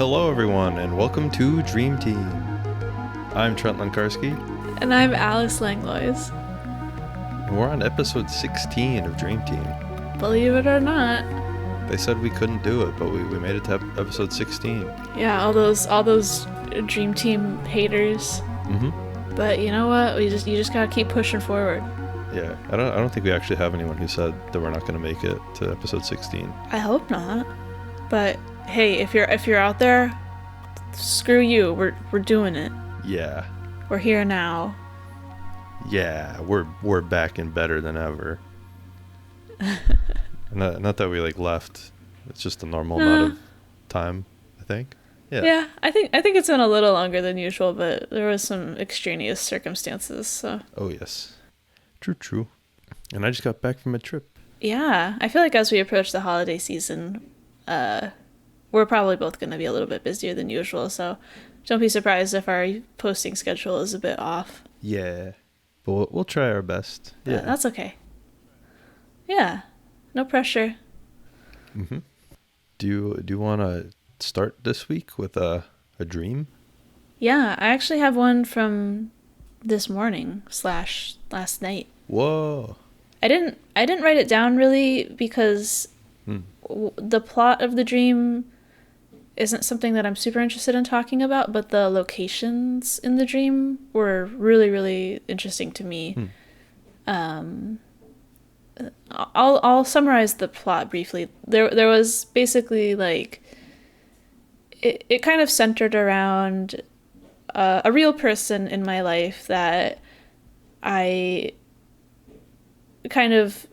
Hello everyone and welcome to Dream Team. I'm Trent Lankarski. And I'm Alice Langlois. And we're on episode 16 of Dream Team. Believe it or not. They said we couldn't do it, but we made it to episode 16. Yeah, all those Dream Team haters. Mm-hmm. But you know what? You just gotta keep pushing forward. Yeah, I don't think we actually have anyone who said that we're not going to make it to episode 16. I hope not. But hey, if you're out there, screw you. We're doing it. Yeah. We're here now. Yeah, we're back and better than ever. not that we left. It's just a normal amount of time, I think. Yeah, I think it's been a little longer than usual, but there was some extraneous circumstances, so. Oh yes. True. And I just got back from a trip. Yeah, I feel like as we approach the holiday season, we're probably both going to be a little bit busier than usual, so don't be surprised if our posting schedule is a bit off. Yeah, but we'll try our best. Yeah, that's okay. Yeah, no pressure. Mm-hmm. Do you want to start this week with a dream? Yeah, I actually have one from this morning / last night. Whoa. I didn't write it down really because the plot of the dream isn't something that I'm super interested in talking about, but the locations in the dream were really, really interesting to me. I'll summarize the plot briefly. There was basically it kind of centered around a real person in my life that I kind of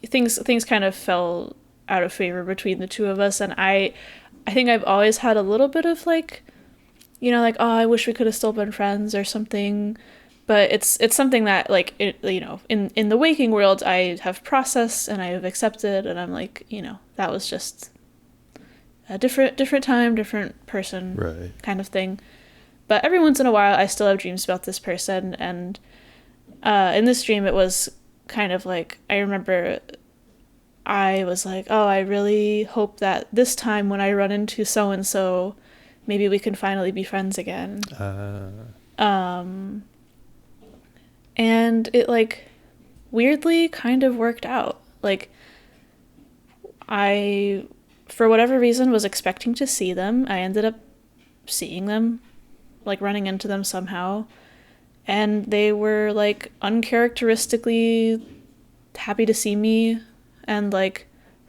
things kind of fell out of favor between the two of us, and I think I've always had a little bit of oh, I wish we could have still been friends or something, but it's something that in the waking world I have processed and I have accepted, and I'm that was just a different time, different person, right, kind of thing. But every once in a while, I still have dreams about this person, and in this dream, it was kind of I remember I was oh, I really hope that this time when I run into so-and-so, maybe we can finally be friends again. And it, weirdly kind of worked out. I, for whatever reason, was expecting to see them. I ended up seeing them. Running into them somehow, and they were uncharacteristically happy to see me, and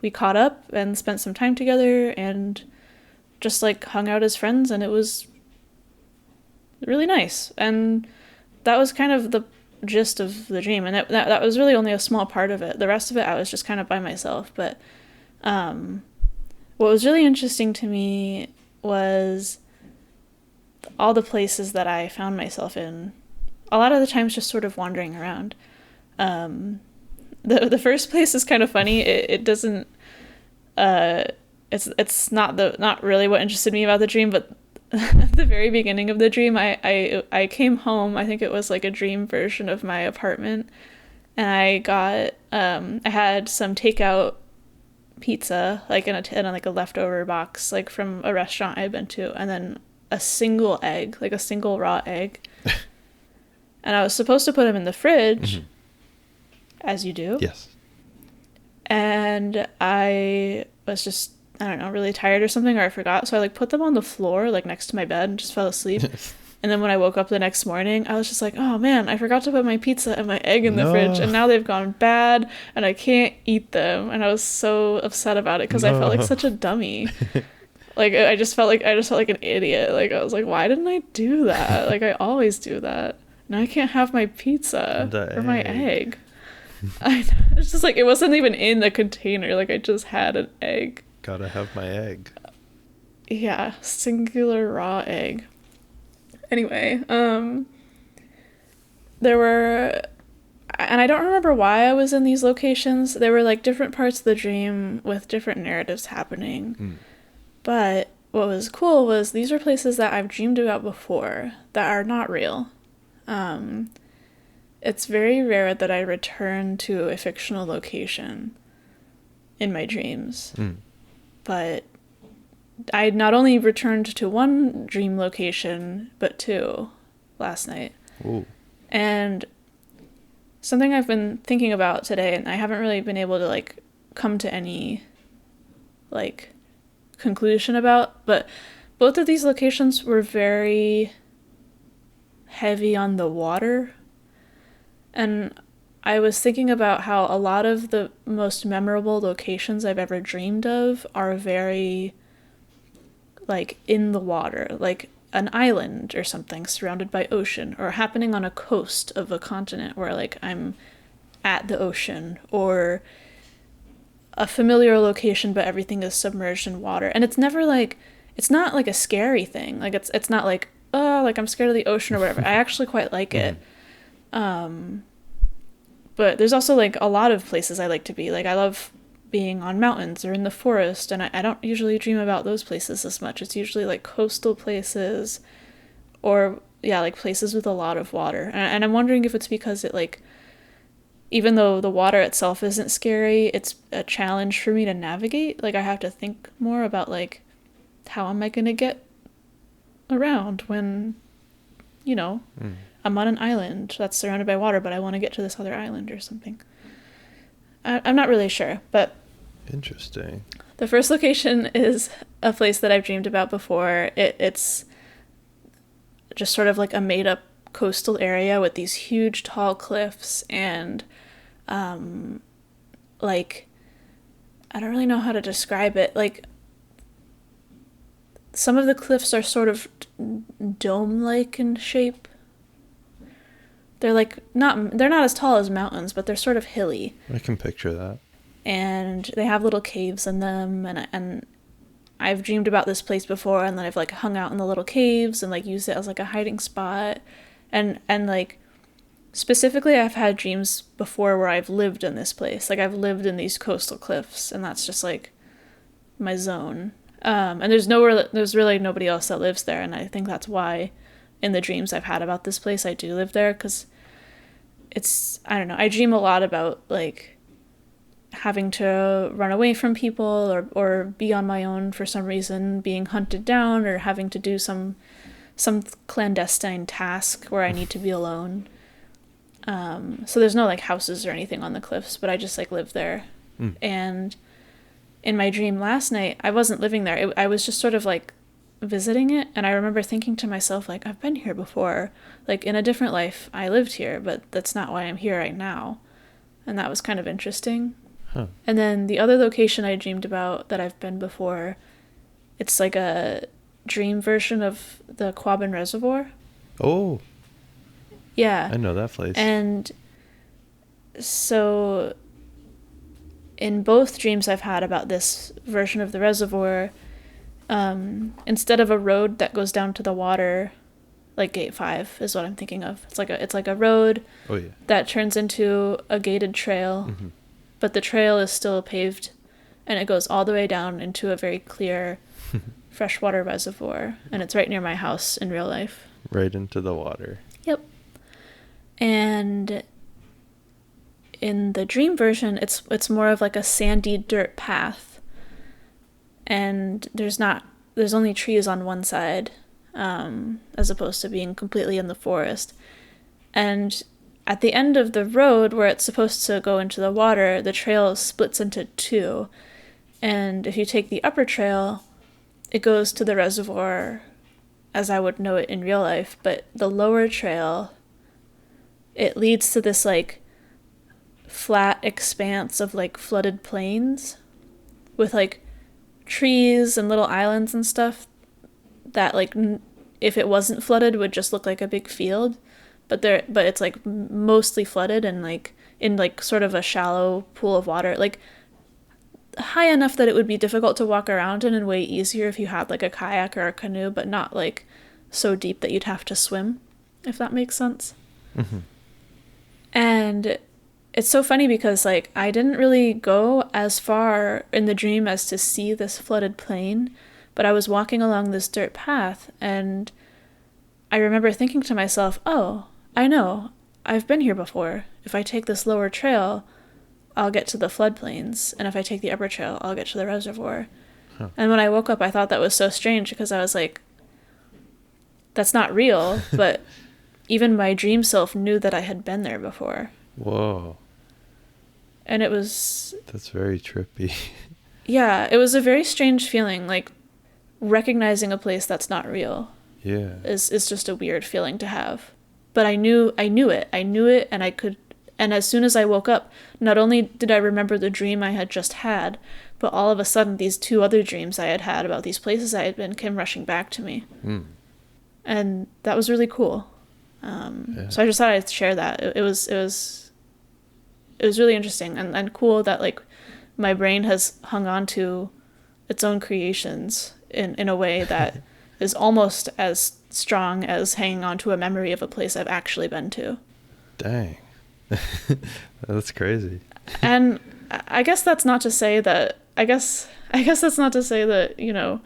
we caught up and spent some time together and just hung out as friends, and it was really nice. And that was kind of the gist of the dream, and that was really only a small part of it. The rest of it I was just kind of by myself. But what was really interesting to me was all the places that I found myself in, a lot of the times just sort of wandering around. The first place is kind of funny. It doesn't it's not really what interested me about the dream, but at the very beginning of the dream, I came home. I think it was a dream version of my apartment, and I got I had some takeout pizza in a leftover box from a restaurant I had been to, and then a single egg, a single raw egg. And I was supposed to put them in the fridge, as you do. Yes. And I was just, I don't know, really tired or something, or I forgot. So I put them on the floor, next to my bed, and just fell asleep. And then when I woke up the next morning, I was just oh man, I forgot to put my pizza and my egg in the fridge, and now they've gone bad, and I can't eat them. And I was so upset about it because I felt like such a dummy. I just felt like an idiot. I was why didn't I do that? I always do that. Now I can't have my pizza or my egg. It's just it wasn't even in the container. I just had an egg. Gotta have my egg. Yeah, singular raw egg. Anyway, there were, and I don't remember why I was in these locations. There were different parts of the dream with different narratives happening. But what was cool was these were places that I've dreamed about before that are not real. It's very rare that I return to a fictional location in my dreams. But I not only returned to one dream location, but two last night. Ooh. And something I've been thinking about today, and I haven't really been able to like come to any like conclusion about, but both of these locations were very heavy on the water. And I was thinking about how a lot of the most memorable locations I've ever dreamed of are very like in the water, like an island or something surrounded by ocean, or happening on a coast of a continent where like I'm at the ocean, or a familiar location but everything is submerged in water. And it's never like, it's not like a scary thing. Like it's not like, oh, like I'm scared of the ocean or whatever. I actually quite like it. But there's also like a lot of places I like to be. Like I love being on mountains or in the forest, and I don't usually dream about those places as much. It's usually like coastal places, or yeah, like places with a lot of water. And I'm wondering if it's because it like, even though the water itself isn't scary, it's a challenge for me to navigate. Like I have to think more about like, how am I going to get around when, you know, I'm on an island that's surrounded by water, but I want to get to this other island or something. I'm not really sure, but Interesting. the first location is a place that I've dreamed about before. It's just sort of like a made-up coastal area with these huge tall cliffs, and like, I don't really know how to describe it. Like, some of the cliffs are sort of dome-like in shape. They're like they're not as tall as mountains, but they're sort of hilly. I can picture that. And they have little caves in them, and I've dreamed about this place before, and then I've like hung out in the little caves and like used it as like a hiding spot. And like specifically I've had dreams before where I've lived in this place. Like I've lived in these coastal cliffs, and that's just like my zone. And there's really nobody else that lives there, and I think that's why in the dreams I've had about this place I do live there, because it's, I don't know, I dream a lot about like having to run away from people, or be on my own for some reason, being hunted down, or having to do some clandestine task where I need to be alone. So there's no like houses or anything on the cliffs, but I just like live there. And in my dream last night, I wasn't living there. I was just sort of like visiting it, and I remember thinking to myself, like, I've been here before. Like in a different life I lived here, but that's not why I'm here right now. And that was kind of interesting. And then the other location I dreamed about that I've been before, it's like a dream version of the Quabbin Reservoir. Oh. Yeah. I know that place. And so in both dreams I've had about this version of the reservoir, instead of a road that goes down to the water, like Gate 5 is what I'm thinking of. It's like a road that turns into a gated trail, but the trail is still paved, and it goes all the way down into a very clear freshwater reservoir, and it's right near my house in real life. Right into the water. Yep. And in the dream version, it's more of like a sandy dirt path, and there's only trees on one side, as opposed to being completely in the forest. And at the end of the road where it's supposed to go into the water, the trail splits into two, and if you take the upper trail, it goes to the reservoir as I would know it in real life, but the lower trail, it leads to this like flat expanse of like flooded plains with like trees and little islands and stuff that like if it wasn't flooded would just look like a big field, but it's like mostly flooded, and like in like sort of a shallow pool of water, like high enough that it would be difficult to walk around in and way easier if you had like a kayak or a canoe, but not like so deep that you'd have to swim, if that makes sense. And it's so funny because like I didn't really go as far in the dream as to see this flooded plain, but I was walking along this dirt path, and I remember thinking to myself, oh, I know, I've been here before. If I take this lower trail, I'll get to the floodplains, and if I take the upper trail, I'll get to the reservoir. Huh. And when I woke up, I thought that was so strange because I was like, that's not real. But even my dream self knew that I had been there before. Whoa. And it was... That's very trippy. Yeah, it was a very strange feeling, like recognizing a place that's not real. Yeah. Is just a weird feeling to have. But I knew it. I knew it, and I could... And as soon as I woke up, not only did I remember the dream I had just had, but all of a sudden these 2 other dreams I had had about these places I had been came rushing back to me. And that was really cool. Yeah. So I just thought I'd share that. It was really interesting and cool that like my brain has hung on to its own creations in a way that is almost as strong as hanging on to a memory of a place I've actually been to. Dang. That's crazy. And I guess that's not to say that that's not to say that, you know,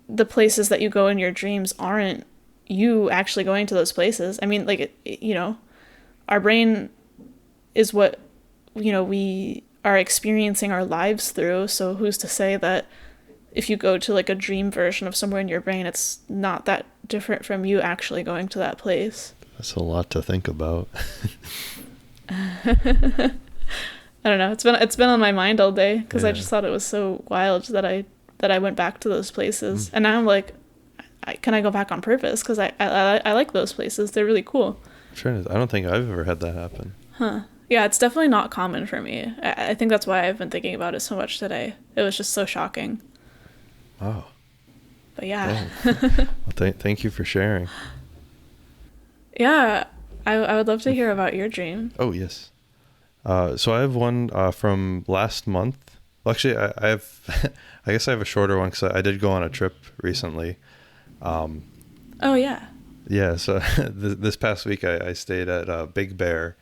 the places that you go in your dreams aren't you actually going to those places. I mean, like, you know, our brain is what, you know, we are experiencing our lives through. So who's to say that if you go to like a dream version of somewhere in your brain, it's not that different from you actually going to that place. That's a lot to think about. I don't know. It's been on my mind all day because I just thought it was so wild that I went back to those places, and now I'm like, can I go back on purpose? Because I like those places. They're really cool. I don't think I've ever had that happen. Huh. Yeah, it's definitely not common for me. I think that's why I've been thinking about it so much today. It was just so shocking. Wow. But yeah. Well, thank you for sharing. Yeah, I would love to hear about your dream. Oh, yes. So I have one from last month. Well, actually, I have, I guess I have a shorter one because I did go on a trip recently. Oh, yeah. Yeah, so this past week I stayed at Big Bear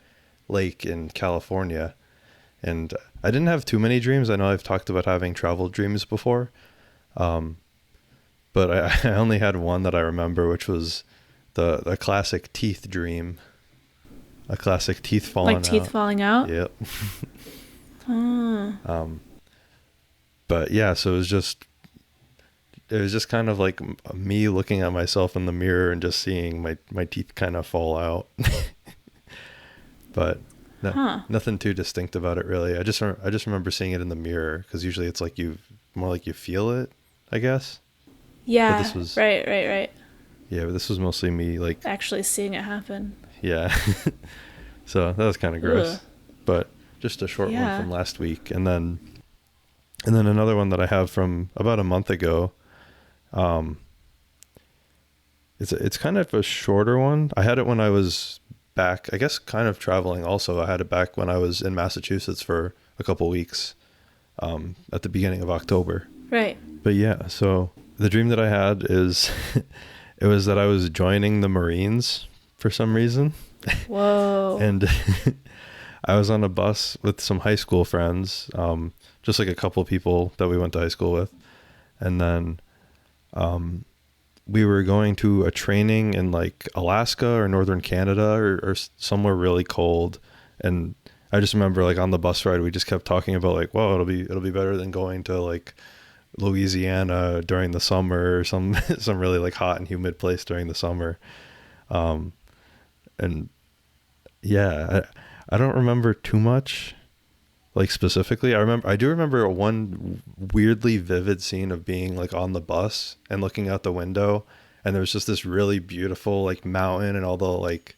Lake in California, and I didn't have too many dreams. I know I've talked about having travel dreams before, but I only had one that I remember, which was the classic teeth dream. A classic teeth falling out. Like teeth falling out? Yep. But yeah, so it was just kind of like me looking at myself in the mirror and just seeing my teeth kind of fall out. But nothing too distinct about it really. I just remember seeing it in the mirror because usually it's like more like you feel it, I guess. Yeah. But this was, right. Yeah, but this was mostly me like actually seeing it happen. Yeah. So that was kind of gross. Ugh. But just a short one from last week, and then another one that I have from about a month ago. It's kind of a shorter one. I had it when I was back, I guess, kind of traveling also. I had it back when I was in Massachusetts for a couple weeks, at the beginning of October. Right. But yeah, so the dream that I had is it was that I was joining the Marines for some reason. Whoa. And I was on a bus with some high school friends, just like a couple of people that we went to high school with. And then we were going to a training in like Alaska or northern Canada or somewhere really cold. And I just remember like on the bus ride, we just kept talking about like, whoa, it'll be better than going to like Louisiana during the summer or some really like hot and humid place during the summer. And yeah, I don't remember too much, like specifically. I do remember one weirdly vivid scene of being like on the bus and looking out the window, and there was just this really beautiful like mountain, and all the light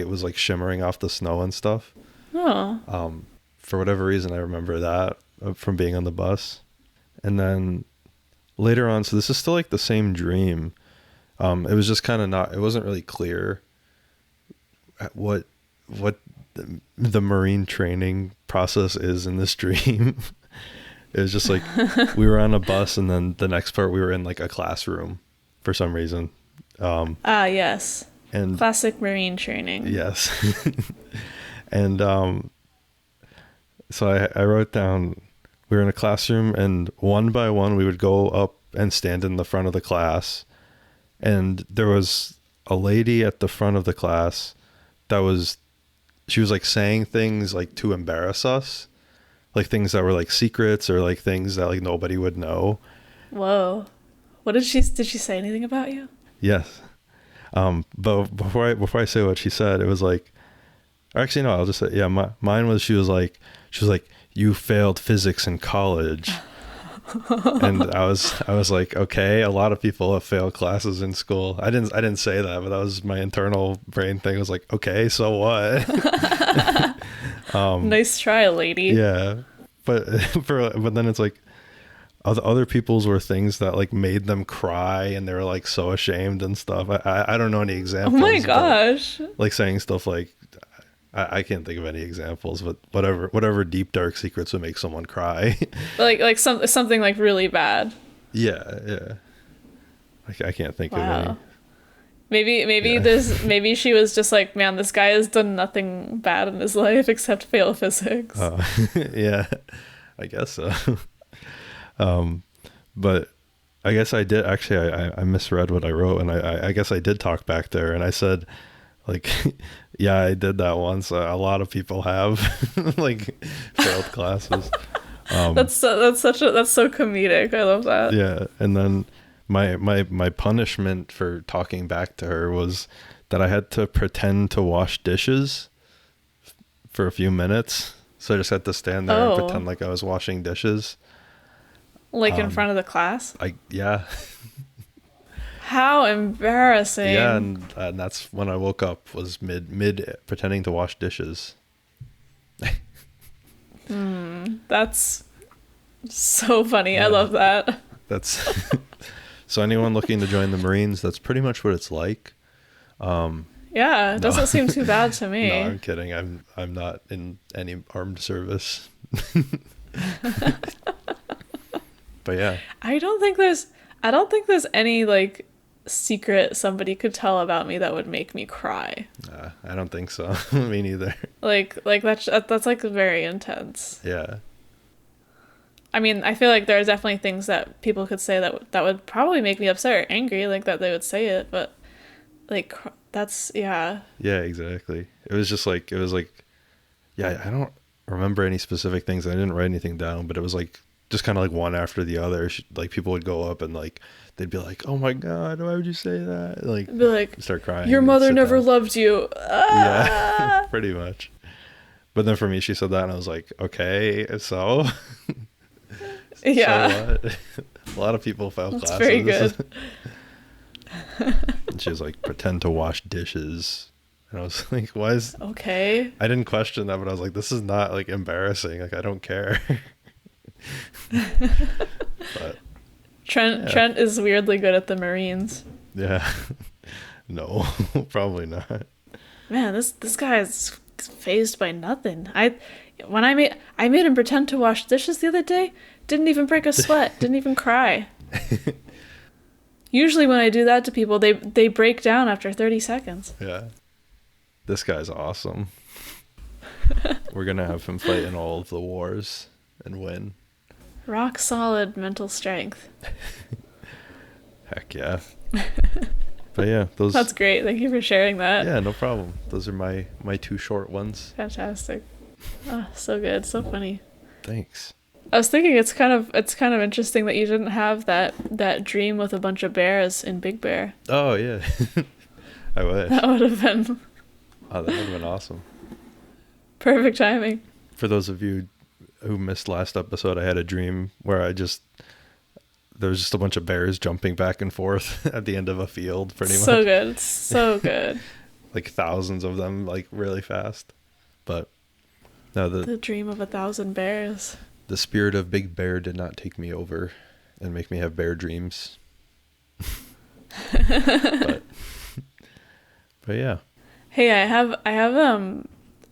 was like shimmering off the snow and stuff. Oh. For whatever reason, I remember that from being on the bus. And then later on, so this is still like the same dream. It was just kind of it wasn't really clear what the Marine training process is in this dream. It was just like we were on a bus, and then the next part we were in like a classroom for some reason. Yes. And classic Marine training. Yes. And so I wrote down, we were in a classroom, and one by one we would go up and stand in the front of the class. And there was a lady at the front of the class she was like saying things like to embarrass us, like things that were like secrets or like things that like nobody would know. Whoa. Did she say anything about you? Yes. But before I say what she said, it was like, actually, no, I'll just say, yeah, mine was, she was like, you failed physics in college. And I was like, okay, a lot of people have failed classes in school. I didn't say that, but that was my internal brain thing. I was like, okay, so what? Nice try, lady. Yeah. But then it's like, other people's were things that like made them cry and they were like so ashamed and stuff. I don't know any examples. Oh my gosh. Like saying stuff like, I can't think of any examples, but whatever deep dark secrets would make someone cry. like something like really bad. Yeah. I can't think of any. Maybe she was just like, man, this guy has done nothing bad in his life except fail physics. Yeah, I guess so. But I guess I did actually, I misread what I wrote, and I guess I did talk back there, and I said like, yeah, I did that once. A lot of people have like failed classes. That's so comedic. I love that. Yeah, and then my punishment for talking back to her was that I had to pretend to wash dishes for a few minutes. So I just had to stand there and pretend like I was washing dishes. Like in front of the class? Yeah. How embarrassing. Yeah, and that's when I woke up, was mid pretending to wash dishes. That's so funny. Yeah. I love that. That's so anyone looking to join the Marines, that's pretty much what it's like. Yeah, it doesn't seem too bad to me. No, I'm kidding. I'm not in any armed service. But yeah. I don't think there's any like secret somebody could tell about me that would make me cry. I don't think so. Me neither. Like that's like very intense. Yeah. I mean, I feel like there are definitely things that people could say that would probably make me upset or angry, like that they would say it, but like that's yeah. Yeah, exactly. It was like, yeah, I don't remember any specific things. I didn't write anything down, but it was like just kind of like one after the other. Like people would go up and like they'd be like, "Oh my God, why would you say that?" Like, be like, start crying. Your mother never loved you. Yeah, pretty much. But then for me, she said that, and I was like, "Okay, so." Yeah. So what? A lot of people fail classes. Very good. And she was like, "Pretend to wash dishes." And I was like, "Why is?" Okay. I didn't question that, but I was like, "This is not like embarrassing. Like I don't care." But Trent is weirdly good at the Marines. Yeah. No, probably not. Man, this guy is fazed by nothing. I made him pretend to wash dishes the other day. Didn't even break a sweat. Didn't even cry. Usually when I do that to people, they break down after 30 seconds. Yeah. This guy's awesome. We're gonna have him fight in all of the wars and win. Rock solid mental strength. Heck yeah. But yeah, those. That's great. Thank you for sharing that. Yeah, no problem. Those are my two short ones. Fantastic. Oh, so good. So funny. Thanks. I was thinking it's kind of interesting that you didn't have that dream with a bunch of bears in Big Bear. Oh yeah. I wish. That would have been. Oh, that would have been awesome. Perfect timing. For those of you who missed last episode, I had a dream where there was just a bunch of bears jumping back and forth at the end of a field, pretty much. So good. So good. Like thousands of them, like really fast. But no, the dream of 1,000 bears. The spirit of Big Bear did not take me over and make me have bear dreams. but yeah. Hey, I have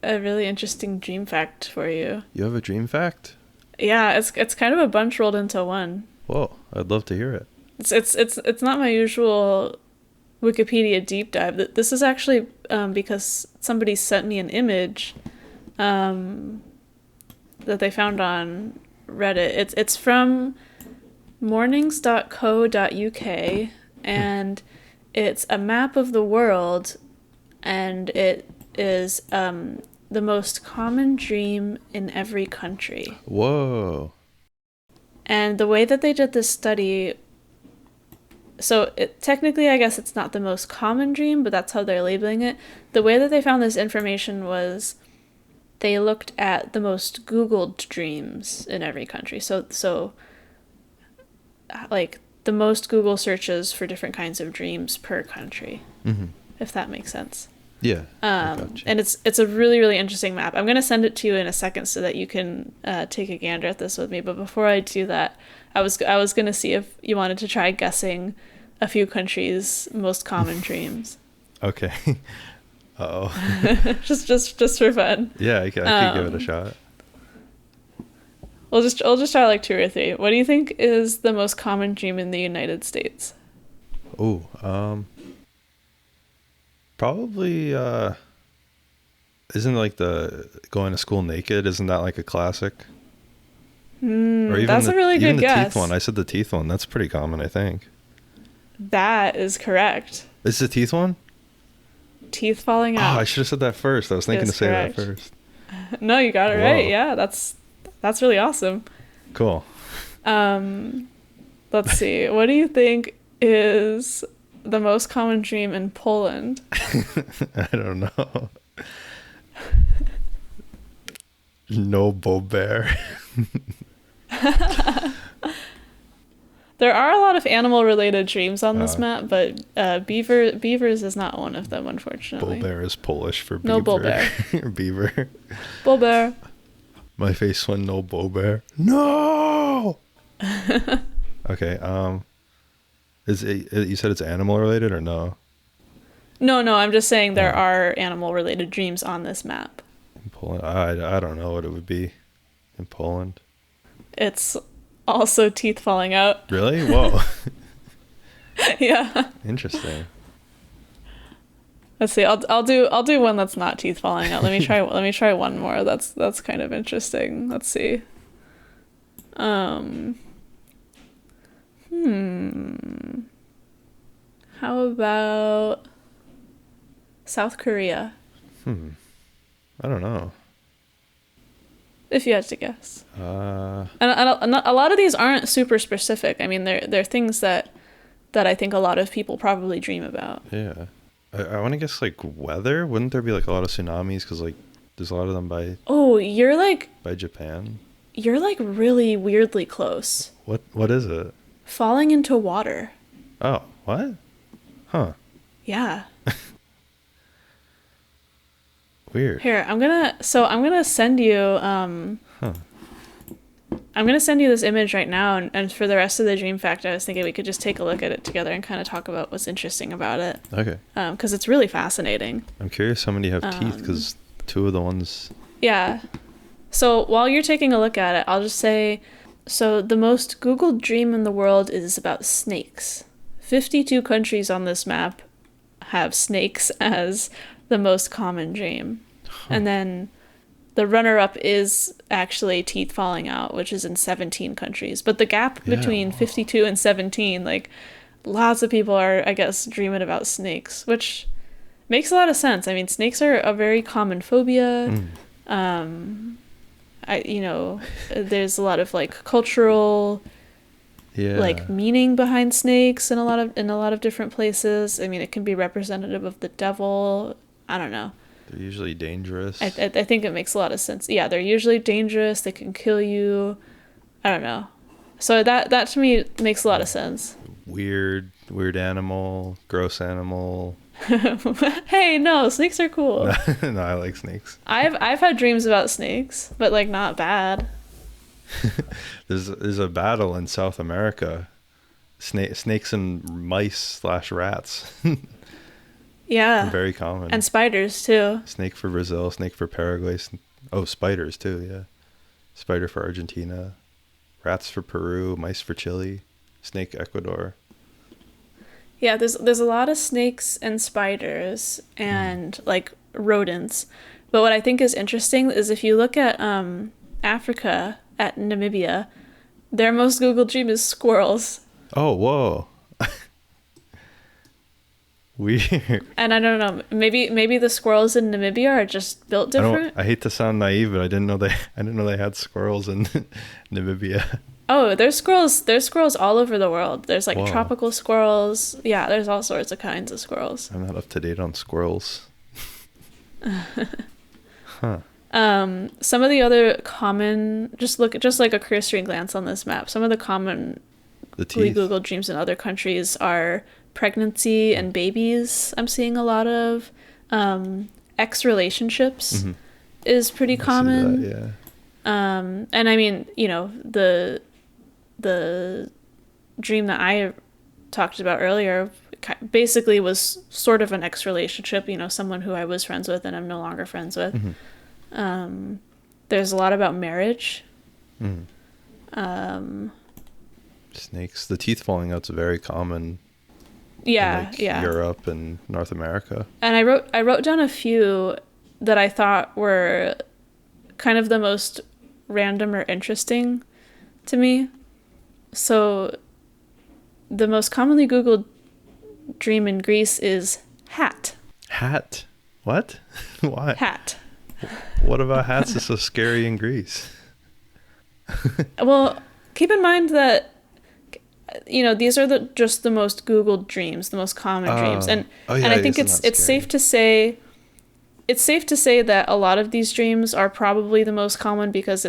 a really interesting dream fact for you. You have a dream fact? Yeah, it's kind of a bunch rolled into one. Whoa, I'd love to hear it. It's not my usual Wikipedia deep dive. This is actually because somebody sent me an image that they found on Reddit. It's from mornings.co.uk, and it's a map of the world, and it is the most common dream in every country. Whoa. And the way that they did this study, so technically, I guess it's not the most common dream, but that's how they're labeling it. The way that they found this information was they looked at the most Googled dreams in every country. So like the most Google searches for different kinds of dreams per country, if that makes sense. Yeah. And it's a really, really interesting map. I'm going to send it to you in a second so that you can take a gander at this with me. But before I do that, I was going to see if you wanted to try guessing a few countries' most common dreams. Okay. Uh-oh. just for fun. Yeah, I could give it a shot. I'll just try like 2 or 3. What do you think is the most common dream in the United States? Oh, probably isn't like the going to school naked? Isn't that like a classic? Or even that's a really good guess. Even the teeth one. I said the teeth one. That's pretty common, I think. That is correct. Is the teeth one? Teeth falling out. Oh, I should have said that first. I was thinking to say that first. No, you got it right. Yeah, that's really awesome. Cool. Let's see. What do you think is the most common dream in Poland? I don't know. No Bear. There are a lot of animal-related dreams on this map, but beavers is not one of them, unfortunately. Bear is Polish for beaver. No bear. Beaver. Bear. My face went no Bear. No. Okay. Is it? You said it's animal-related or no? No. I'm just saying there are animal-related dreams on this map. In Poland, I don't know what it would be in Poland. It's also teeth falling out. Really? Whoa. Yeah. Interesting. Let's see. I'll do one that's not teeth falling out. Let me try one more. That's kind of interesting. Let's see. How about South Korea? I don't know. If you had to guess. And a lot of these aren't super specific. I mean, they're things that I think a lot of people probably dream about. Yeah. I want to guess like weather. Wouldn't there be like a lot of tsunamis? Because like there's a lot of them by. Oh, you're like. By Japan. You're like really weirdly close. What is it? Falling into water. Oh, what? Huh. Yeah. Weird. Here, I'm gonna send you I'm gonna send you this image right now, and for the rest of the dream fact, I was thinking we could just take a look at it together and kind of talk about what's interesting about it. Okay. Because it's really fascinating. I'm curious how many have teeth, because 2 of the ones. Yeah. So while you're taking a look at it, I'll just say, so the most Googled dream in the world is about snakes. 52 countries on this map have snakes as the most common dream. And then the runner-up is actually teeth falling out, which is in 17 countries. But the gap between 52 and 17, like, lots of people are, I guess, dreaming about snakes, which makes a lot of sense. I mean, snakes are a very common phobia. There's a lot of like cultural like meaning behind snakes in a lot of different places. I mean, it can be representative of the devil. I don't know. They're usually dangerous. I think it makes a lot of sense. Yeah, they're usually dangerous. They can kill you. I don't know. So that to me makes a lot of sense. Weird animal, gross animal. Hey, no, snakes are cool. No, I like snakes. I've had dreams about snakes, but like not bad. There's a battle in South America. Snakes and mice / rats. Yeah. Very common. And spiders too. Snake for Brazil, snake for Paraguay. Spiders too, yeah. Spider for Argentina. Rats for Peru, mice for Chile, snake Ecuador. Yeah, there's a lot of snakes and spiders and like rodents. But what I think is interesting is if you look at Africa, at Namibia, their most Googled dream is squirrels. Oh, whoa. Weird. And I don't know, maybe the squirrels in Namibia are just built different. I hate to sound naive, but I didn't know they had squirrels in Namibia. Oh, there's squirrels all over the world. There's like Whoa. tropical squirrels. Yeah, there's all sorts of kinds of squirrels. I'm not up to date on squirrels. Huh. Some of the other common, just like a cursory glance on this map. Some of the common Google dreams in other countries are pregnancy and babies. I'm seeing a lot of ex relationships is pretty common. That, yeah. And I mean, the dream that I talked about earlier basically was sort of an ex relationship. Someone who I was friends with and I'm no longer friends with. There's a lot about marriage. Snakes. The teeth falling out's very common. Yeah, in Europe and North America. And I wrote down a few that I thought were kind of the most random or interesting to me. So the most commonly Googled dream in Greece is hat. Hat? What? Why? Hat. What about hats is so scary in Greece? Well, keep in mind that these are just the most Googled dreams, the most common dreams, and I think it's safe to say that a lot of these dreams are probably the most common because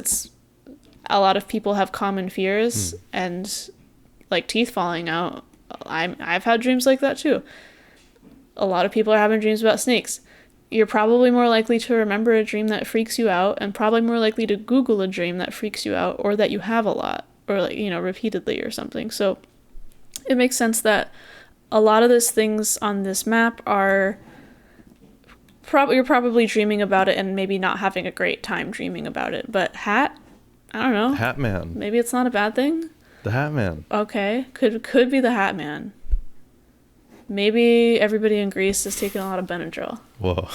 a lot of people have common fears and like teeth falling out. I've had dreams like that too. A lot of people are having dreams about snakes. You're probably more likely to remember a dream that freaks you out and probably more likely to Google a dream that freaks you out or that you have a lot or repeatedly or something. So it makes sense that a lot of those things on this map are you're probably dreaming about it and maybe not having a great time dreaming about it. But hat, I don't know. Hat Man. Maybe it's not a bad thing. The Hat Man. Okay, could be the Hat Man. Maybe everybody in Greece is taking a lot of Benadryl. Whoa.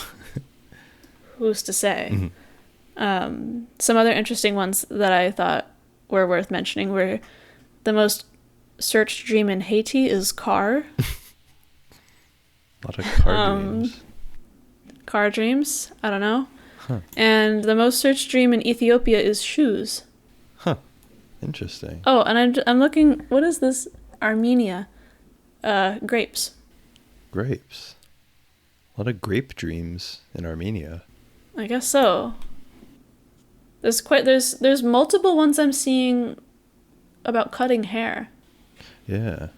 Who's to say? Some other interesting ones that I thought were worth mentioning were the most searched dream in Haiti is car. A lot of car dreams. Car dreams? I don't know. Huh. And the most searched dream in Ethiopia is shoes. Huh. Interesting. Oh, and I'm looking, what is this? Armenia. Grapes. Grapes. A lot of grape dreams in Armenia. I guess so. There's multiple ones I'm seeing about cutting hair. Yeah.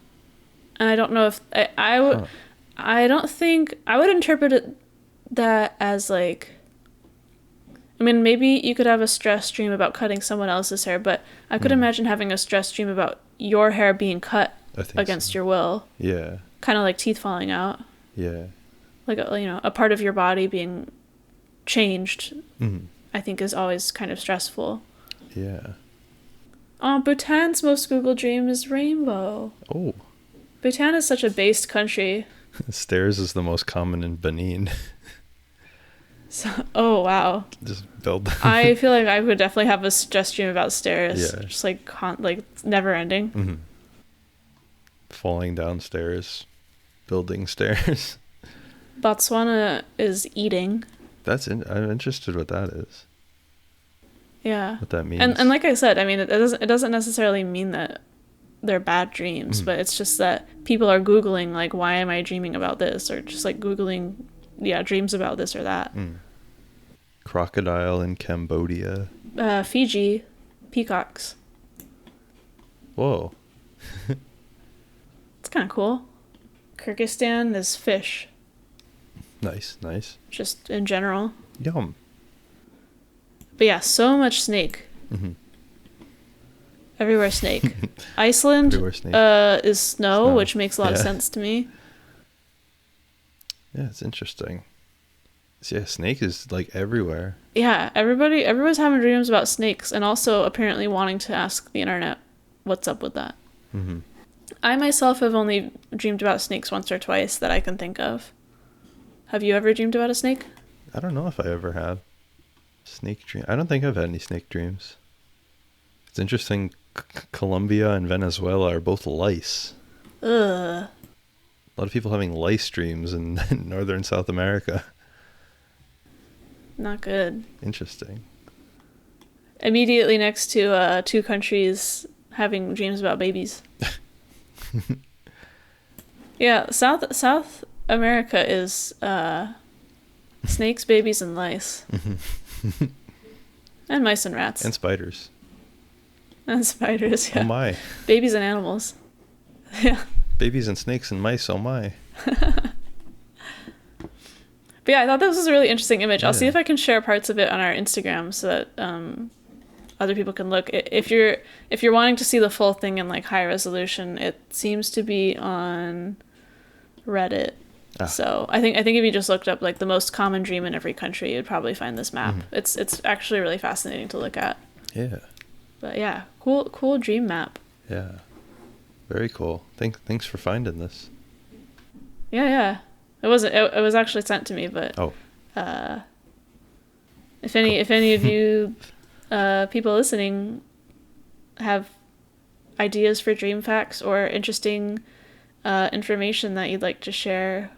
And I don't know if I would. Huh. I don't think I would interpret that as like. I mean, maybe you could have a stress dream about cutting someone else's hair, but I could imagine having a stress dream about your hair being cut against your will. Yeah. Kind of like teeth falling out. Yeah. Like a part of your body being changed. I think is always kind of stressful. Yeah. Bhutan's most Googled dream is rainbow. Oh. Bhutan is such a based country. Stairs is the most common in Benin. Oh, wow. Just build them. I feel like I would definitely have a stress dream about stairs. Yeah. Just like never ending. Falling downstairs. Building stairs. Botswana is eating. I'm interested what that is. Yeah. What that means. And like I said, I mean, it doesn't necessarily mean that they're bad dreams, but it's just that people are Googling, like, why am I dreaming about this? Or just, like, Googling, dreams about this or that. Crocodile in Cambodia. Fiji, peacocks. Whoa. It's kind of cool. Kyrgyzstan is fish. Nice. Just in general. Yum. But yeah, so much snake. Everywhere snake. Iceland is snow, which makes a lot of sense to me. Yeah, it's interesting. Yeah, snake is like everywhere. Yeah, everyone's having dreams about snakes and also apparently wanting to ask the internet what's up with that. I myself have only dreamed about snakes once or twice that I can think of. Have you ever dreamed about a snake? I don't know if I ever had snake dream. I don't think I've had any snake dreams. It's interesting. Colombia and Venezuela are both lice. Ugh. A lot of people having lice dreams in northern South America. Not good. Interesting. Immediately next to 2 countries having dreams about babies. Yeah, South America is snakes, babies, and lice. And mice and rats. And spiders. And spiders, yeah. Oh my. Babies and animals. Yeah. Babies and snakes and mice, oh my. But yeah, I thought this was a really interesting image. I'll see Yeah. if I can share parts of it on our Instagram so that other people can look. If you're wanting to see the full thing in like high resolution, it seems to be on Reddit. So I think if you just looked up like the most common dream in every country, you'd probably find this map. It's actually really fascinating to look at. Yeah. But yeah, cool dream map. Yeah. Very cool. Thanks for finding this. Yeah. It was actually sent to me, but if any of you people listening have ideas for dream facts or interesting information that you'd like to share,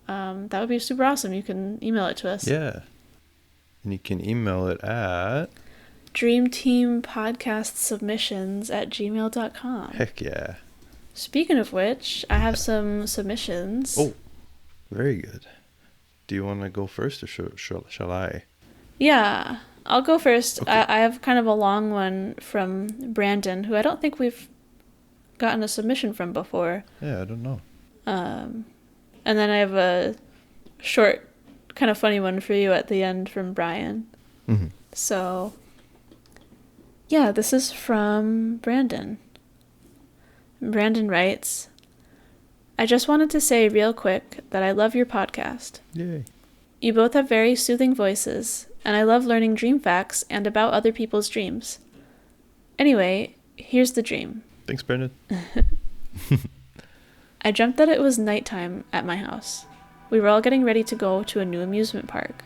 that would be super awesome. You can email it to us. Yeah. And you can email it at dreamteampodcastsubmissions@gmail.com. Heck yeah. Speaking of which, I have some submissions. Oh, very good. Do you want to go first or shall I? Yeah, I'll go first. Okay. I have kind of a long one from Brandon, who I don't think we've gotten a submission from before. Yeah, I don't know. And then I have a short, kind of funny one for you at the end from Brian. Mm-hmm. So, yeah, this is from Brandon. Brandon writes, I just wanted to say real quick that I love your podcast. Yay. You both have very soothing voices, and I love learning dream facts and about other people's dreams. Anyway, here's the dream. Thanks, Brendan. I dreamt that it was nighttime at my house. We were all getting ready to go to a new amusement park.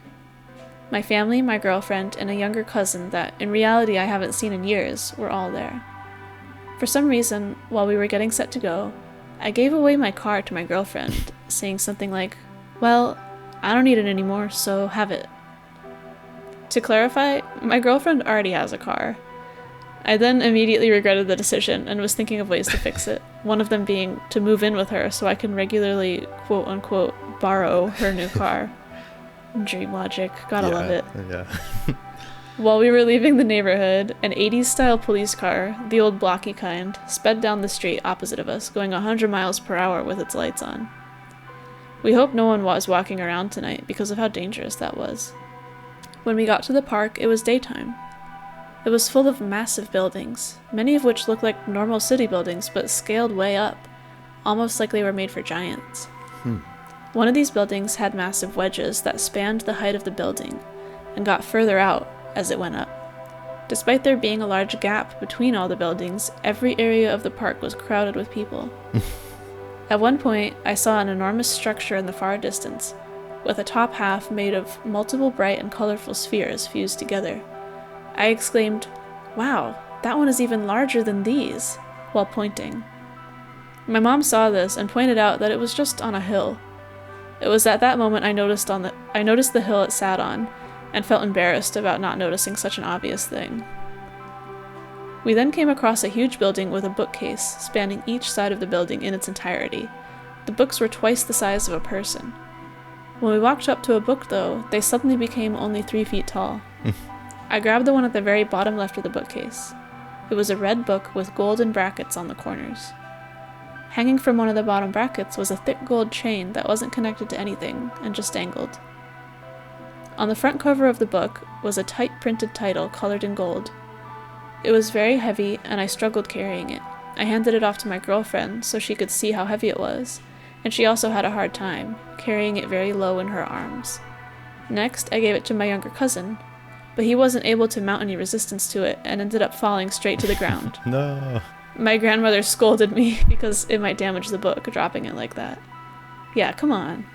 My family, my girlfriend, and a younger cousin that, in reality, I haven't seen in years, were all there. For some reason, while we were getting set to go, I gave away my car to my girlfriend, saying something like, well, I don't need it anymore, so have it. To clarify, my girlfriend already has a car. I then immediately regretted the decision and was thinking of ways to fix it, one of them being to move in with her so I can regularly, quote-unquote, borrow her new car. Dream logic, gotta love it. Yeah. While we were leaving the neighborhood, an 80s-style police car, the old blocky kind, sped down the street opposite of us, going 100 miles per hour with its lights on. We hoped no one was walking around tonight because of how dangerous that was. When we got to the park, it was daytime. It was full of massive buildings, many of which looked like normal city buildings but scaled way up, almost like they were made for giants. One of these buildings had massive wedges that spanned the height of the building and got further out as it went up. Despite there being a large gap between all the buildings, every area of the park was crowded with people. At one point, I saw an enormous structure in the far distance, with a top half made of multiple bright and colorful spheres fused together. I exclaimed, "Wow, that one is even larger than these," while pointing. My mom saw this and pointed out that it was just on a hill. It was at that moment I noticed the hill it sat on, and felt embarrassed about not noticing such an obvious thing. We then came across a huge building with a bookcase spanning each side of the building in its entirety. The books were twice the size of a person. When we walked up to a book, though, they suddenly became only 3 feet tall. I grabbed the one at the very bottom left of the bookcase. It was a red book with golden brackets on the corners. Hanging from one of the bottom brackets was a thick gold chain that wasn't connected to anything and just dangled. On the front cover of the book was a type-printed title colored in gold. It was very heavy, and I struggled carrying it. I handed it off to my girlfriend so she could see how heavy it was, and she also had a hard time, carrying it very low in her arms. Next, I gave it to my younger cousin, but he wasn't able to mount any resistance to it and ended up falling straight to the ground. No. My grandmother scolded me because it might damage the book, dropping it like that. Yeah, come on.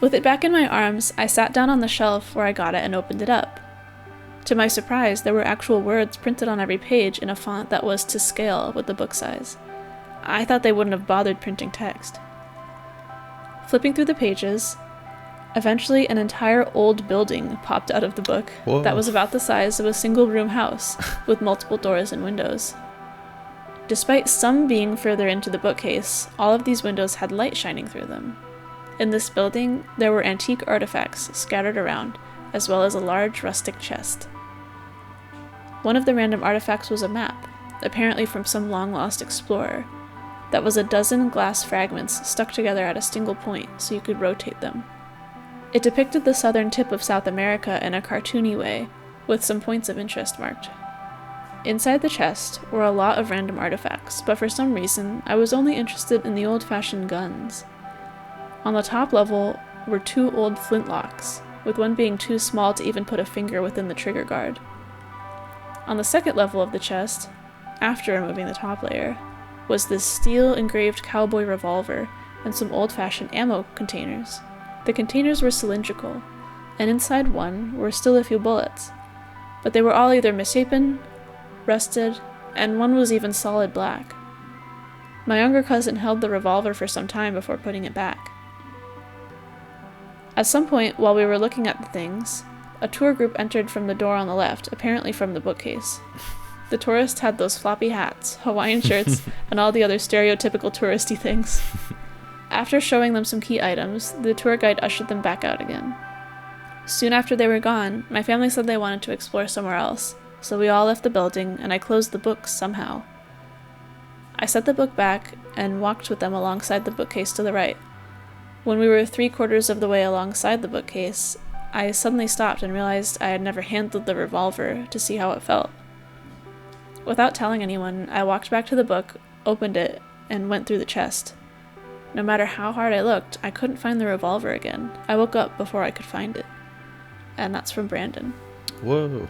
With it back in my arms, I sat down on the shelf where I got it and opened it up. To my surprise, there were actual words printed on every page in a font that was to scale with the book size. I thought they wouldn't have bothered printing text. Flipping through the pages, eventually an entire old building popped out of the book. Whoa. That was about the size of a single-room house with multiple doors and windows. Despite some being further into the bookcase, all of these windows had light shining through them. In this building, there were antique artifacts scattered around, as well as a large rustic chest. One of the random artifacts was a map, apparently from some long-lost explorer, that was a dozen glass fragments stuck together at a single point so you could rotate them. It depicted the southern tip of South America in a cartoony way, with some points of interest marked. Inside the chest were a lot of random artifacts, but for some reason, I was only interested in the old-fashioned guns. On the top level were 2 old flintlocks, with one being too small to even put a finger within the trigger guard. On the second level of the chest, after removing the top layer, was this steel-engraved cowboy revolver and some old-fashioned ammo containers. The containers were cylindrical, and inside one were still a few bullets, but they were all either misshapen, rusted, and one was even solid black. My younger cousin held the revolver for some time before putting it back. At some point, while we were looking at the things, a tour group entered from the door on the left, apparently from the bookcase. The tourists had those floppy hats, Hawaiian shirts, and all the other stereotypical touristy things. After showing them some key items, the tour guide ushered them back out again. Soon after they were gone, my family said they wanted to explore somewhere else, so we all left the building, and I closed the books somehow. I set the book back and walked with them alongside the bookcase to the right. When we were 3/4 of the way alongside the bookcase, I suddenly stopped and realized I had never handled the revolver to see how it felt. Without telling anyone, I walked back to the book, opened it, and went through the chest. No matter how hard I looked, I couldn't find the revolver again. I woke up before I could find it. And that's from Brandon. Whoa.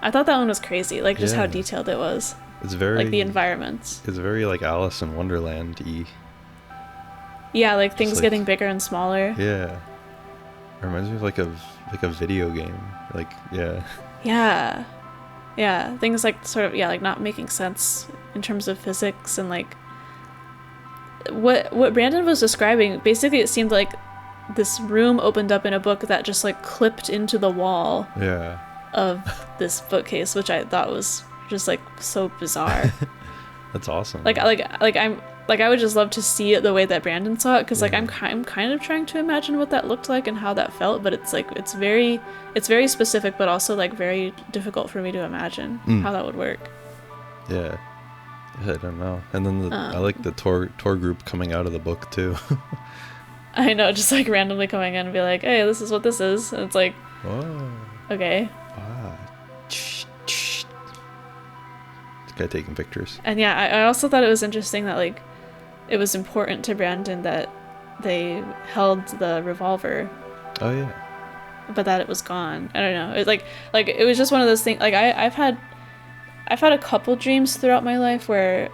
I thought that one was crazy, like just how Yeah. detailed it was. It's very... Like the environments. It's very like Alice in Wonderland-y. Yeah, like things like- getting bigger and smaller. Yeah. It reminds me of like a video game. Like, yeah. Yeah. Yeah, things like sort of, yeah, like not making sense in terms of physics and like what Brandon was describing, basically it seemed like this room opened up in a book that just like clipped into the wall Yeah. of this bookcase, which I thought was just like so bizarre. That's awesome. I would just love to see it the way that Brandon saw it, because like Yeah. I'm kind of trying to imagine what that looked like and how that felt, but it's like it's very specific, but also like very difficult for me to imagine how that would work. Yeah. I don't know. And then I like the tour group coming out of the book too. I know, just like randomly coming in and be like, hey, this is what this is, and it's like, Whoa. okay. Ah. This guy taking pictures. And yeah, I also thought it was interesting that like it was important to Brandon that they held the revolver, Oh yeah. but that it was gone. I don't know. It like it was just one of those things. Like I've had a couple dreams throughout my life where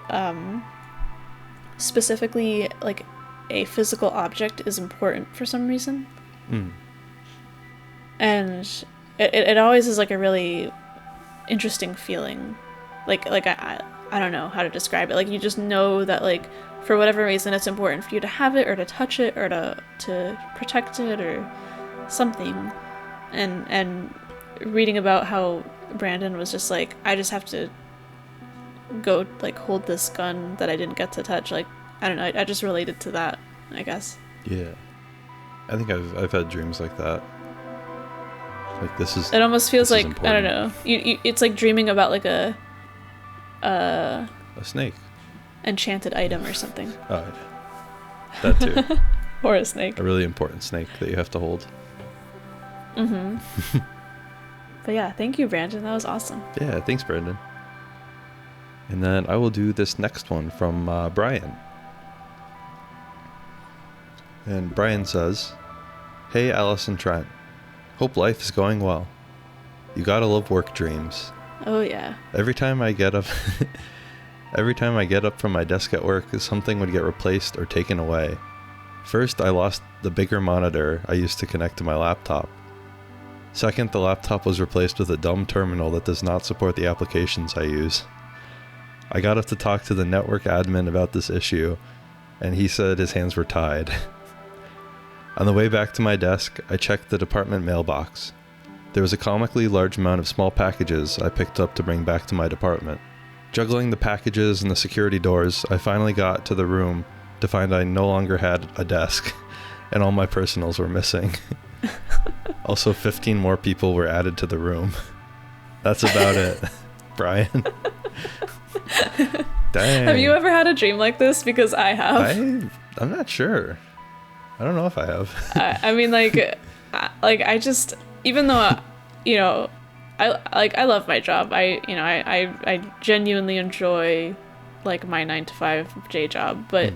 specifically like a physical object is important for some reason. And it always is like a really interesting feeling. Like I don't know how to describe it. Like you just know that like for whatever reason it's important for you to have it or to touch it or to protect it or something. And reading about how Brandon was just like, I just have to go like hold this gun that I didn't get to touch. Like I don't know. I just related to that, I guess. Yeah. I think I've had dreams like that. Like this is. It almost feels this is like I don't know. You it's like dreaming about like a snake. enchanted item or something. Oh, yeah. That too. Or a snake. A really important snake that you have to hold. Mm-hmm. But yeah, thank you, Brandon. That was awesome. Yeah, thanks, Brandon. And then I will do this next one from Brian. And Brian says, "Hey, Alice and Trent. Hope life is going well. You gotta love work dreams. Oh yeah. Every time I get up from my desk at work, something would get replaced or taken away. First, I lost the bigger monitor I used to connect to my laptop. Second, the laptop was replaced with a dumb terminal that does not support the applications I use. I got up to talk to the network admin about this issue, and he said his hands were tied. On the way back to my desk, I checked the department mailbox. There was a comically large amount of small packages I picked up to bring back to my department. Juggling the packages and the security doors, I finally got to the room to find I no longer had a desk, and all my personals were missing. Also, 15 more people were added to the room. That's about it, Brian. Dang. Have you ever had a dream like this? Because I have. I'm not sure. I don't know if I have. I mean, I just, even though, I love my job. I genuinely enjoy, like, my 9-to-5 day job, but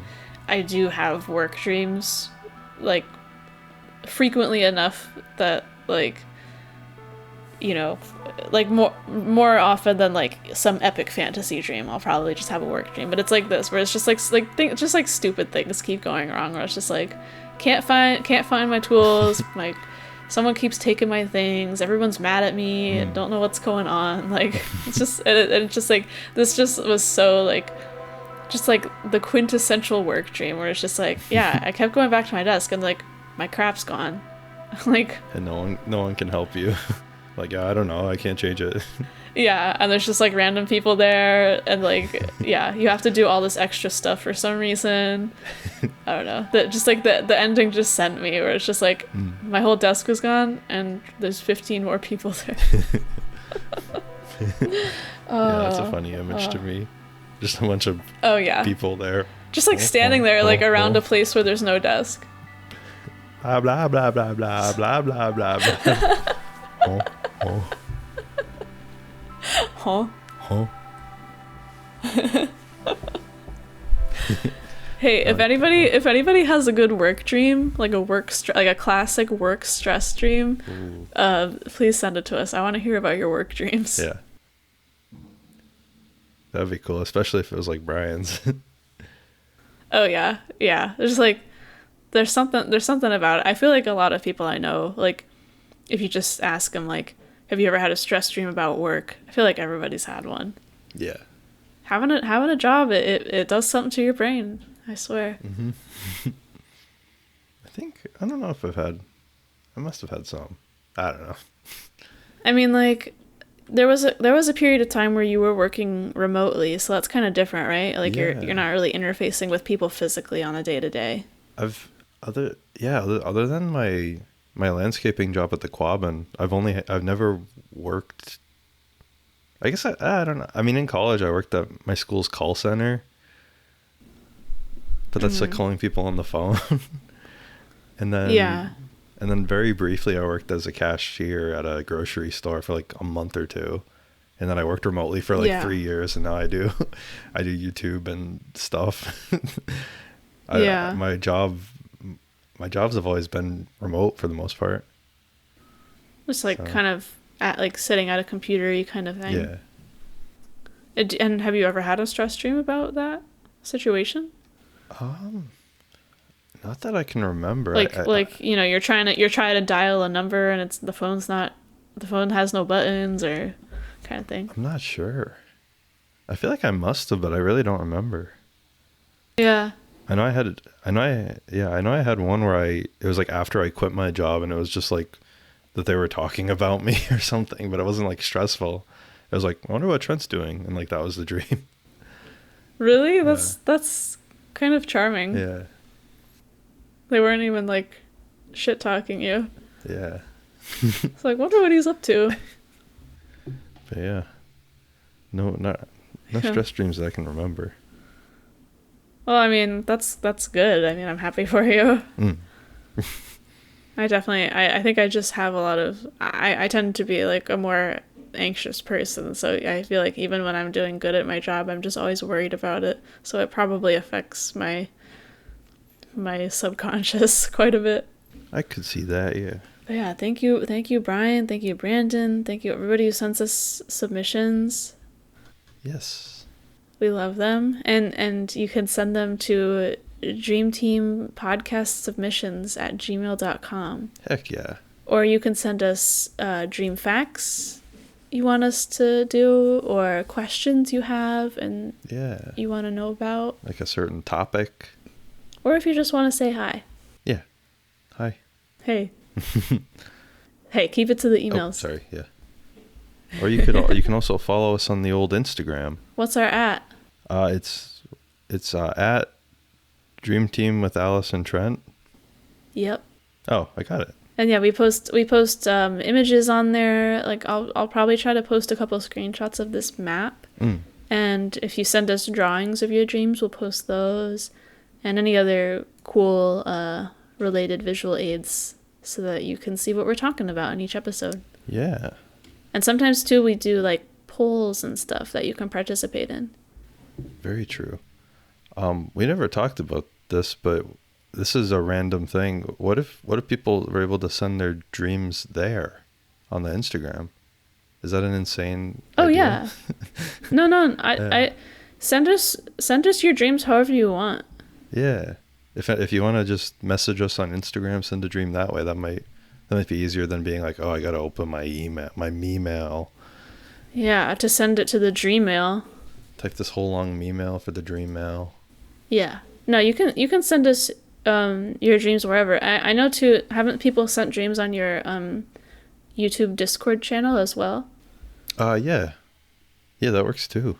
I do have work dreams, like, frequently enough that, like, like more often than like some epic fantasy dream, I'll probably just have a work dream. But it's like this, where it's just like stupid things keep going wrong. Where it's just like can't find my tools, like someone keeps taking my things, everyone's mad at me, don't know what's going on. Like it's just it's just like this just was so like just like the quintessential work dream, where it's just like I kept going back to my desk and like my crap's gone, like, and no one can help you. Like, I don't know, I can't change it. Yeah, and there's just like random people there, and like, you have to do all this extra stuff for some reason. I don't know. That just like the ending just sent me, where it's just like my whole desk was gone, and there's 15 more people there. Yeah, that's a funny image to me. Just a bunch of people there. Just like standing there, like around a place where there's no desk. Blah blah blah blah blah blah blah blah blah. Hey, if anybody has a good work dream, like a classic work stress dream, please send it to us. I want to hear about your work dreams. Yeah, that'd be cool, especially if it was like Brian's. Oh yeah. There's something about it. I feel like a lot of people I know, like, if you just ask them, like, have you ever had a stress dream about work? I feel like everybody's had one. Yeah. Having a job, it does something to your brain. I swear. Mm-hmm. I don't know if I must have had some. I don't know. I mean, like, there was a period of time where you were working remotely, so that's kind of different, right? Like, you're not really interfacing with people physically on a day-to-day. Other than my landscaping job at the Quabbin, I've never worked. I guess I don't know. I mean, in college I worked at my school's call center, but that's like calling people on the phone. And then very briefly I worked as a cashier at a grocery store for like a month or two, and then I worked remotely for like 3 years, and now I do YouTube and stuff. My jobs have always been remote for the most part. Just like kind of at like sitting at a computer-y kind of thing. Yeah. And have you ever had a stress dream about that situation? Not that I can remember. You're trying to dial a number and the phone has no buttons or kind of thing. I'm not sure. I feel like I must have, but I really don't remember. Yeah. I know I had one where it was like after I quit my job, and it was just like that they were talking about me or something, but it wasn't like stressful. It was like, I wonder what Trent's doing, and like that was the dream. Really? That's kind of charming. Yeah. They weren't even like shit talking you. Yeah. It's like, wonder what he's up to. But yeah. No stress dreams that I can remember. Well, I mean, that's good. I mean, I'm happy for you. I think I just have a lot of, I tend to be like a more anxious person. So I feel like even when I'm doing good at my job, I'm just always worried about it. So it probably affects my subconscious quite a bit. I could see that, yeah. But yeah, thank you, Brian. Thank you, Brandon. Thank you, everybody who sends us submissions. Yes. We love them, and you can send them to dreamteampodcastsubmissions@gmail.com. Heck yeah. Or you can send us dream facts you want us to do, or questions you have and you want to know about. Like a certain topic. Or if you just want to say hi. Yeah. Hi. Hey. Hey, keep it to the Oh, emails. sorry. Yeah. Or you can also follow us on the old Instagram. What's our at? It's at Dream Team with Alice and Trent. Yep. Oh, I got it. And yeah, we post images on there. Like I'll probably try to post a couple screenshots of this map. And if you send us drawings of your dreams, we'll post those and any other cool related visual aids so that you can see what we're talking about in each episode. Yeah. And sometimes too we do like polls and stuff that you can participate in. Very true. We never talked about this, but this is a random thing. What if people were able to send their dreams there on the Instagram? Is that an insane idea? Yeah. No. I send us your dreams however you want. Yeah. If you want to just message us on Instagram, send a dream that way. That might be easier than being like, oh, I got to open my me-mail. Yeah, to send it to the dream mail. Type this whole long me-mail for the dream mail. Yeah. No, you can send us your dreams wherever. I know too, haven't people sent dreams on your YouTube Discord channel as well? Yeah. Yeah, that works too.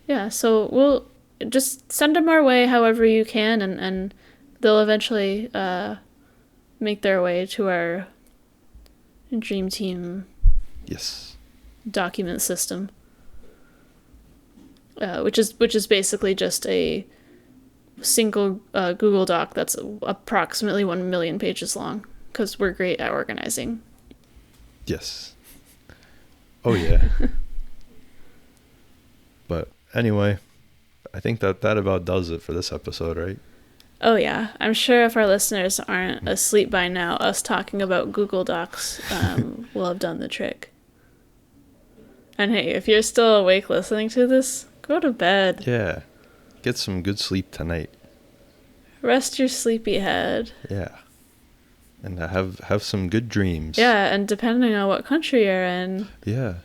Yeah, so we'll just send them our way however you can, and they'll eventually make their way to our Dream Team document system. Which is basically just a single Google Doc that's approximately 1 million pages long, because we're great at organizing. Yes. Oh, yeah. But anyway, I think that about does it for this episode, right? Oh, yeah. I'm sure if our listeners aren't asleep by now, us talking about Google Docs will have done the trick. And hey, if you're still awake listening to this, go to bed. Yeah. Get some good sleep tonight. Rest your sleepy head. Yeah. And have some good dreams. Yeah, and depending on what country you're in. Yeah.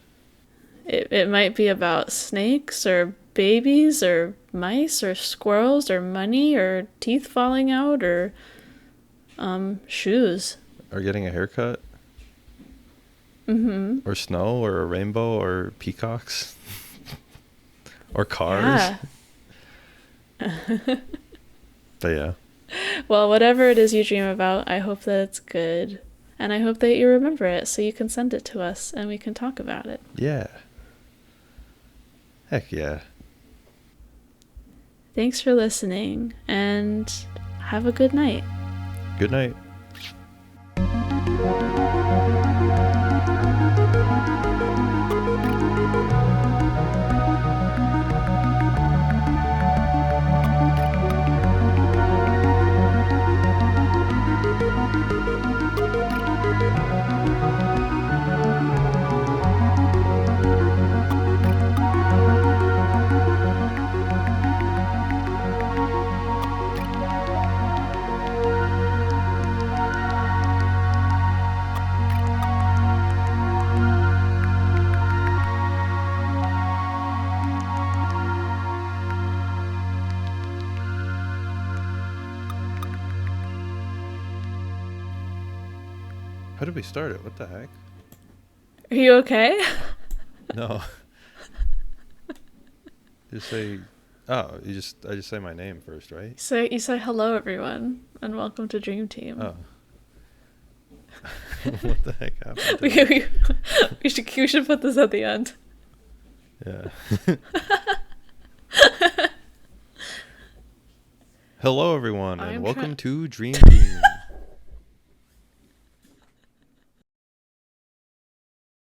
It might be about snakes or babies or mice or squirrels or money or teeth falling out or shoes. Or getting a haircut. Mm-hmm. Or snow or a rainbow or peacocks. Or cars. Yeah. But yeah. Well, whatever it is you dream about, I hope that it's good. And I hope that you remember it so you can send it to us and we can talk about it. Yeah. Heck yeah. Thanks for listening and have a good night. Good night. How did we start it? What the heck? Are you okay? No. Just say, I just say my name first, right? So you say hello everyone and welcome to Dream Team. Oh. What the heck happened? We should put this at the end. Yeah. Hello everyone and welcome to Dream Team.